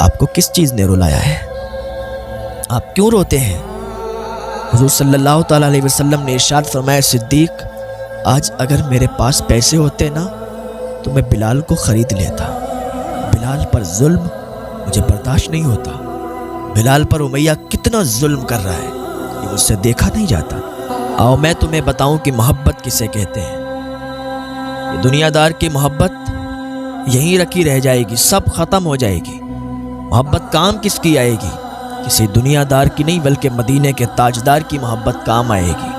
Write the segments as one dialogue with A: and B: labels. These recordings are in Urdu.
A: آپ کو کس چیز نے رلایا ہے؟ آپ کیوں روتے ہیں؟ حضور صلی اللہ تعالیٰ علیہ وسلم نے ارشاد فرمایا، صدیق آج اگر میرے پاس پیسے ہوتے نا تو میں بلال کو خرید لیتا۔ بلال پر ظلم مجھے برداشت نہیں ہوتا۔ بلال پر امیہ کتنا ظلم کر رہا ہے، یہ مجھ سے دیکھا نہیں جاتا۔ آؤ میں تمہیں بتاؤں کہ محبت کسے کہتے ہیں۔ یہ دنیا دار کی محبت یہیں رکھی رہ جائے گی، سب ختم ہو جائے گی۔ محبت کام کس کی آئے گی؟ کسی دنیا دار کی نہیں، بلکہ مدینے کے تاجدار کی محبت کام آئے گی۔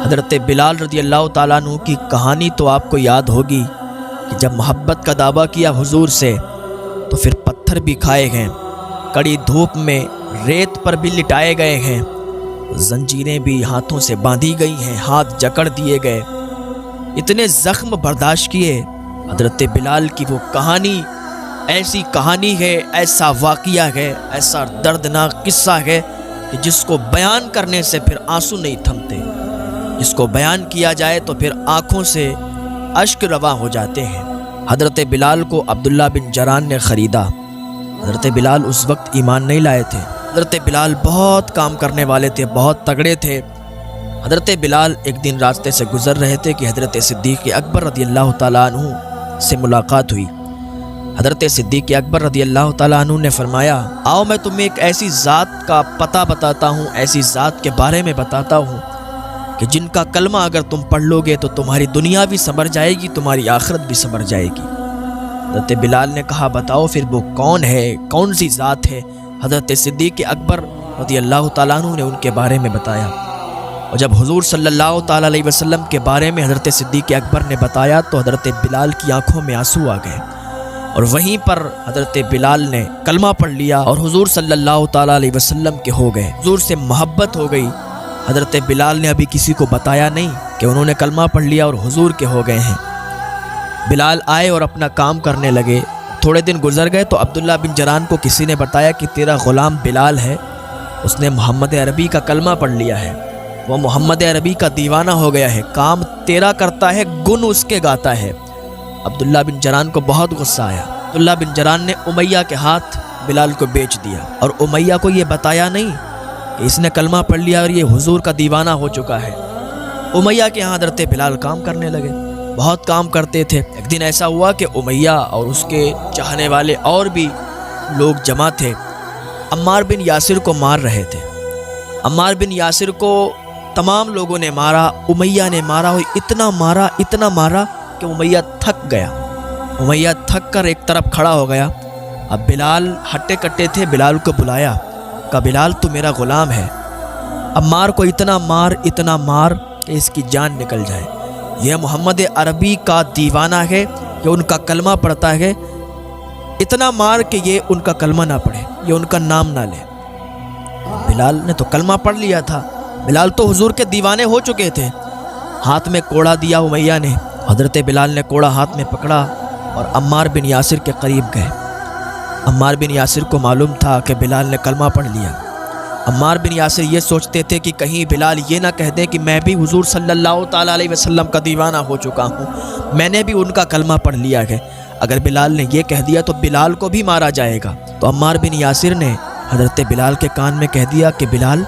A: حضرت بلال رضی اللہ تعالیٰ عنہ کی کہانی تو آپ کو یاد ہوگی کہ جب محبت کا دعویٰ کیا حضور سے تو پھر پتھر بھی کھائے گئے، کڑی دھوپ میں ریت پر بھی لٹائے گئے ہیں، زنجیریں بھی ہاتھوں سے باندھی گئی ہیں، ہاتھ جکڑ دیے گئے، اتنے زخم برداشت کیے۔ حضرت بلال کی وہ کہانی ایسی کہانی ہے، ایسا واقعہ ہے، ایسا دردناک قصہ ہے کہ جس کو بیان کرنے سے پھر آنسو نہیں تھمتے، جس کو بیان کیا جائے تو پھر آنکھوں سے اشک رواں ہو جاتے ہیں۔ حضرت بلال کو عبداللہ بن جران نے خریدا۔ حضرت بلال اس وقت ایمان نہیں لائے تھے۔ حضرت بلال بہت کام کرنے والے تھے، بہت تگڑے تھے۔ حضرت بلال ایک دن راستے سے گزر رہے تھے کہ حضرت صدیق اکبر رضی اللہ تعالیٰ عنہ سے ملاقات ہوئی۔ حضرت صدیق اکبر رضی اللہ تعالیٰ عنہ نے فرمایا، آؤ میں تمہیں ایک ایسی ذات کا پتہ بتاتا ہوں، ایسی ذات کے بارے میں بتاتا ہوں کہ جن کا کلمہ اگر تم پڑھ لو گے تو تمہاری دنیا بھی سنور جائے گی، تمہاری آخرت بھی سنور جائے گی۔ حضرت بلال نے کہا، بتاؤ پھر وہ کون ہے، کون سی ذات ہے؟ حضرت صدیق اکبر رضی اللہ تعالیٰ عنہ نے ان کے بارے میں بتایا۔ اور جب حضور صلی اللہ تعالیٰ علیہ وسلم کے بارے میں حضرت صدیق اکبر نے بتایا تو حضرت بلال کی آنکھوں میں آنسو آ گئے، اور وہیں پر حضرت بلال نے کلمہ پڑھ لیا اور حضور صلی اللہ تعالیٰ علیہ وسلم کے ہو گئے، حضور سے محبت ہو گئی۔ حضرت بلال نے ابھی کسی کو بتایا نہیں کہ انہوں نے کلمہ پڑھ لیا اور حضور کے ہو گئے ہیں۔ بلال آئے اور اپنا کام کرنے لگے۔ تھوڑے دن گزر گئے تو عبداللہ بن جران کو کسی نے بتایا کہ تیرا غلام بلال ہے، اس نے محمد عربی کا کلمہ پڑھ لیا ہے، وہ محمد عربی کا دیوانہ ہو گیا ہے، کام تیرا کرتا ہے، گن اس کے گاتا ہے۔ عبداللہ بن جران کو بہت غصہ آیا۔ عبداللہ بن جران نے امیہ کے ہاتھ بلال کو بیچ دیا، اور امیہ کو یہ بتایا نہیں کہ اس نے کلمہ پڑھ لیا اور یہ حضور کا دیوانہ ہو چکا ہے۔ امیہ کے ہاں حضرت بلال کام کرنے لگے، بہت کام کرتے تھے۔ ایک دن ایسا ہوا کہ امیہ اور اس کے چاہنے والے اور بھی لوگ جمع تھے، عمار بن یاسر کو مار رہے تھے۔ عمار بن یاسر کو تمام لوگوں نے مارا، امیہ نے مارا، اور اتنا مارا کہ امیہ تھک گیا۔ امیہ تھک کر ایک طرف کھڑا ہو گیا۔ اب بلال ہٹے کٹے تھے، بلال کو بلایا، کہا بلال تو میرا غلام ہے، عمار کو اتنا مار کہ اس کی جان نکل جائے۔ یہ محمد عربی کا دیوانہ ہے، یہ ان کا کلمہ پڑھتا ہے، اتنا مار کہ یہ ان کا کلمہ نہ پڑھے، یہ ان کا نام نہ لے۔ بلال نے تو کلمہ پڑھ لیا تھا، بلال تو حضور کے دیوانے ہو چکے تھے۔ ہاتھ میں کوڑا دیا امیہ نے، حضرت بلال نے کوڑا ہاتھ میں پکڑا اور عمار بن یاسر کے قریب گئے۔ عمار بن یاسر کو معلوم تھا کہ بلال نے کلمہ پڑھ لیا۔ عمار بن یاسر یہ سوچتے تھے کہ کہیں بلال یہ نہ کہہ دے کہ میں بھی حضور صلی اللہ تعالیٰ علیہ وسلم کا دیوانہ ہو چکا ہوں، میں نے بھی ان کا کلمہ پڑھ لیا ہے۔ اگر بلال نے یہ کہہ دیا تو بلال کو بھی مارا جائے گا۔ تو عمار بن یاسر نے حضرت بلال کے کان میں کہہ دیا کہ بلال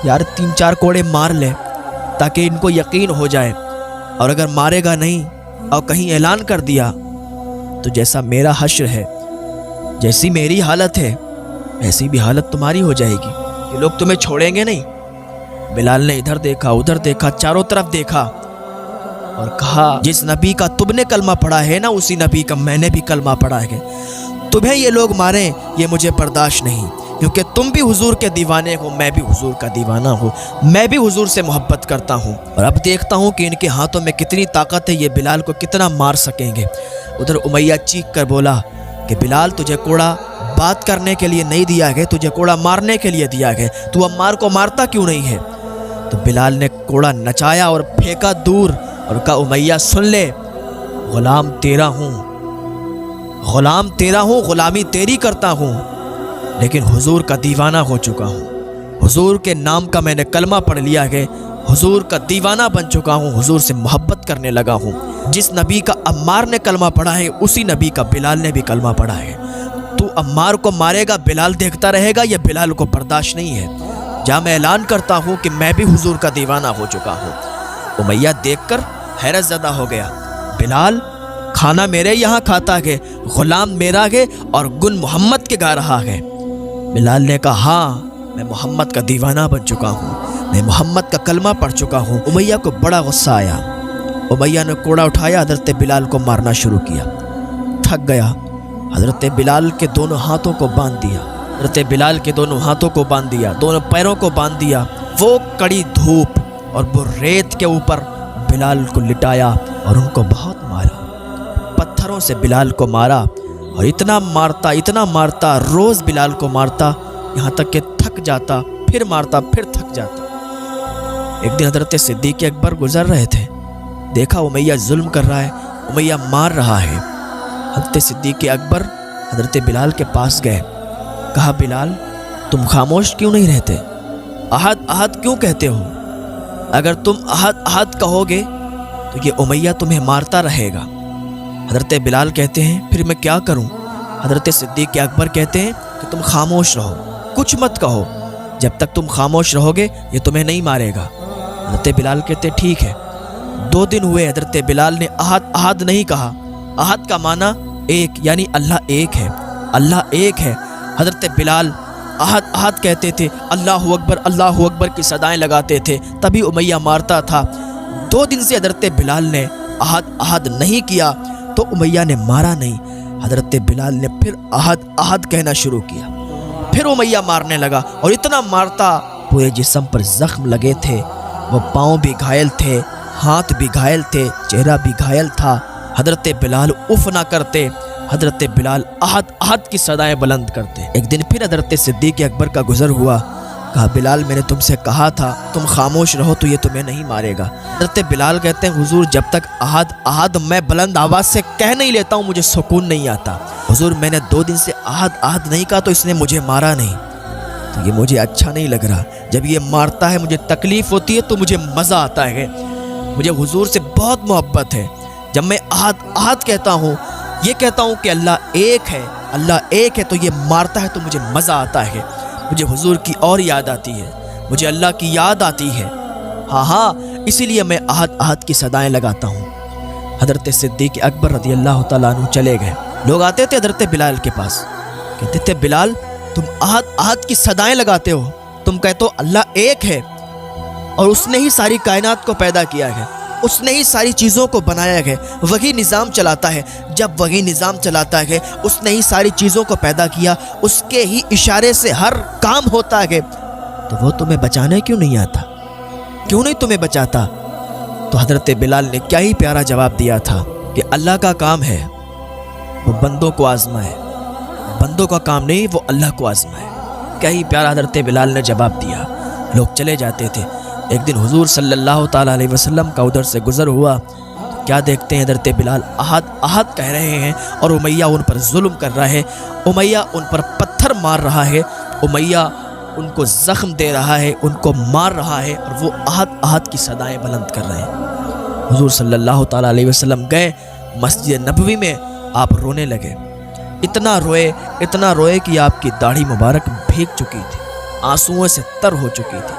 A: یار 3-4 کوڑے مار لے تاکہ ان کو یقین ہو جائے، اور اگر مارے گا نہیں اور کہیں اعلان کر دیا تو جیسا میرا حشر ہے، جیسی میری حالت ہے، ایسی بھی حالت تمہاری ہو جائے گی، یہ لوگ تمہیں چھوڑیں گے نہیں۔ بلال نے ادھر دیکھا ادھر دیکھا، چاروں طرف دیکھا اور کہا جس نبی کا تم نے کلمہ پڑھا ہے نا، اسی نبی کا میں نے بھی کلمہ پڑھا ہے، تمہیں یہ لوگ ماریں یہ مجھے برداشت نہیں، کیونکہ تم بھی حضور کے دیوانے ہو، میں بھی حضور کا دیوانہ ہوں، میں بھی حضور سے محبت کرتا ہوں، اور اب دیکھتا ہوں کہ ان کے ہاتھوں میں کتنی طاقت ہے، یہ بلال کو کتنا مار سکیں گے۔ ادھر امیہ چیخ کر بولا کہ بلال تجھے کوڑا بات کرنے کے لیے نہیں دیا گیا، تجھے کوڑا مارنے کے لیے دیا گیا، تو عمار کو مارتا کیوں نہیں ہے؟ تو بلال نے کوڑا نچایا اور پھینکا دور اور کہا امیہ سن لے، غلام تیرا ہوں، غلامی تیری کرتا ہوں، لیکن حضور کا دیوانہ ہو چکا ہوں، حضور کے نام کا میں نے کلمہ پڑھ لیا ہے، حضور کا دیوانہ بن چکا ہوں، حضور سے محبت کرنے لگا ہوں۔ جس نبی کا عمار نے کلمہ پڑھا ہے اسی نبی کا بلال نے بھی کلمہ پڑھا ہے، تو عمار کو مارے گا بلال دیکھتا رہے گا، یہ بلال کو برداشت نہیں ہے۔ جہاں میں اعلان کرتا ہوں کہ میں بھی حضور کا دیوانہ ہو چکا ہوں۔ امیہ دیکھ کر حیرت زدہ ہو گیا، بلال کھانا میرے یہاں کھاتا ہے، غلام میرا ہے اور گن محمد کے گا رہا ہے۔ بلال نے کہا ہاں میں محمد کا دیوانہ بن چکا ہوں، میں محمد کا کلمہ پڑھ چکا ہوں۔ امیہ کو بڑا غصہ آیا، امیہ نے کوڑا اٹھایا، حضرت بلال کو مارنا شروع کیا۔ تھک گیا، حضرت بلال کے دونوں ہاتھوں کو باندھ دیا، حضرت بلال کے دونوں ہاتھوں کو باندھ دیا، دونوں پیروں کو باندھ دیا۔ وہ کڑی دھوپ اور وہ ریت کے اوپر بلال کو لٹایا اور ان کو بہت مارا، پتھروں سے بلال کو مارا، اور اتنا مارتا روز بلال کو مارتا، یہاں تک کہ تھک جاتا، پھر مارتا، پھر تھک جاتا۔ ایک دن حضرت صدیق اکبر گزر رہے تھے، دیکھا امیہ ظلم کر رہا ہے، امیہ مار رہا ہے۔ حضرت صدیق اکبر حضرت بلال کے پاس گئے، کہا بلال تم خاموش کیوں نہیں رہتے؟ احد احد کیوں کہتے ہو؟ اگر تم احد احد کہو گے تو یہ امیہ تمہیں مارتا رہے گا۔ حضرت بلال کہتے ہیں پھر میں کیا کروں؟ حضرت صدیق اکبر کہتے ہیں کہ تم خاموش رہو، کچھ مت کہو، جب تک تم خاموش رہو گے یہ تمہیں نہیں مارے گا۔ حضرت بلال کہتے ٹھیک ہے۔ 2 دن ہوئے، حضرت بلال نے احد احد نہیں کہا۔ احد کا معنی ایک، یعنی اللہ ایک ہے، اللہ ایک ہے۔ حضرت بلال احد احد کہتے تھے، اللہ اکبر کی صدائیں لگاتے تھے، تبھی امیہ مارتا تھا۔ 2 دن سے حضرت بلال نے احد احد نہیں کیا تو امیہ نے مارا نہیں۔ حضرت بلال نے پھر احد احد کہنا شروع کیا، پھر امیہ مارنے لگا، اور اتنا مارتا پورے جسم پر زخم لگے تھے، وہ پاؤں بھی گھائل تھے، ہاتھ بھی گھائل تھے، چہرہ بھی گھائل تھا۔ حضرت بلال اف نہ کرتے، حضرت بلال احد احد کی صدائیں بلند کرتے۔ ایک دن پھر حضرت صدیق اکبر کا گزر ہوا، کہا بلال میں نے تم سے کہا تھا تم خاموش رہو تو یہ تمہیں نہیں مارے گا۔ حضرت بلال کہتے ہیں حضور جب تک احد احد میں بلند آواز سے کہہ نہیں لیتا ہوں مجھے سکون نہیں آتا۔ حضور میں نے 2 دن سے احد احد نہیں کہا تو اس نے مجھے مارا نہیں، تو یہ مجھے اچھا نہیں لگ رہا۔ جب یہ مارتا ہے مجھے تکلیف ہوتی ہے تو مجھے مزہ آتا ہے، مجھے حضور سے بہت محبت ہے۔ جب میں احد احد کہتا ہوں، یہ کہتا ہوں کہ اللہ ایک ہے، اللہ ایک ہے، تو یہ مارتا ہے تو مجھے مزہ آتا ہے، مجھے حضور کی اور یاد آتی ہے، مجھے اللہ کی یاد آتی ہے۔ ہاں اسی لیے میں احد احد کی صدائیں لگاتا ہوں۔ حضرت صدیق اکبر رضی اللہ تعالیٰ عنہ چلے گئے، لوگ آتے تھے حضرت بلال کے پاس، کہتے تھے بلال تم احد احد کی صدائیں لگاتے ہو، تم کہتے ہو اللہ ایک ہے اور اس نے ہی ساری کائنات کو پیدا کیا ہے، اس نے ہی ساری چیزوں کو بنایا ہے، وہی نظام چلاتا ہے۔ جب وہی نظام چلاتا ہے، اس نے ہی ساری چیزوں کو پیدا کیا، اس کے ہی اشارے سے ہر کام ہوتا ہے، تو وہ تمہیں بچانے کیوں نہیں آتا؟ کیوں نہیں تمہیں بچاتا؟ تو حضرت بلال نے کیا ہی پیارا جواب دیا تھا کہ اللہ کا کام ہے وہ بندوں کو آزمائے، بندوں کا کام نہیں وہ اللہ کو آزمائے۔ کیا ہی پیارا حضرت بلال نے جواب دیا۔ لوگ چلے جاتے تھے۔ ایک دن حضور صلی اللہ تعالیٰ علیہ وسلم کا ادھر سے گزر ہوا، کیا دیکھتے ہیں حضرت بلال احد احد کہہ رہے ہیں اور امیہ ان پر ظلم کر رہا ہے، امیہ ان پر پتھر مار رہا ہے، امیہ ان کو زخم دے رہا ہے، ان کو مار رہا ہے، اور وہ احد احد کی صدائیں بلند کر رہے ہیں۔ حضور صلی اللہ تعالیٰ علیہ وسلم گئے مسجد نبوی میں، آپ رونے لگے، اتنا روئے کہ آپ کی داڑھی مبارک بھیگ چکی تھی، آنسوؤں سے تر ہو چکی تھی۔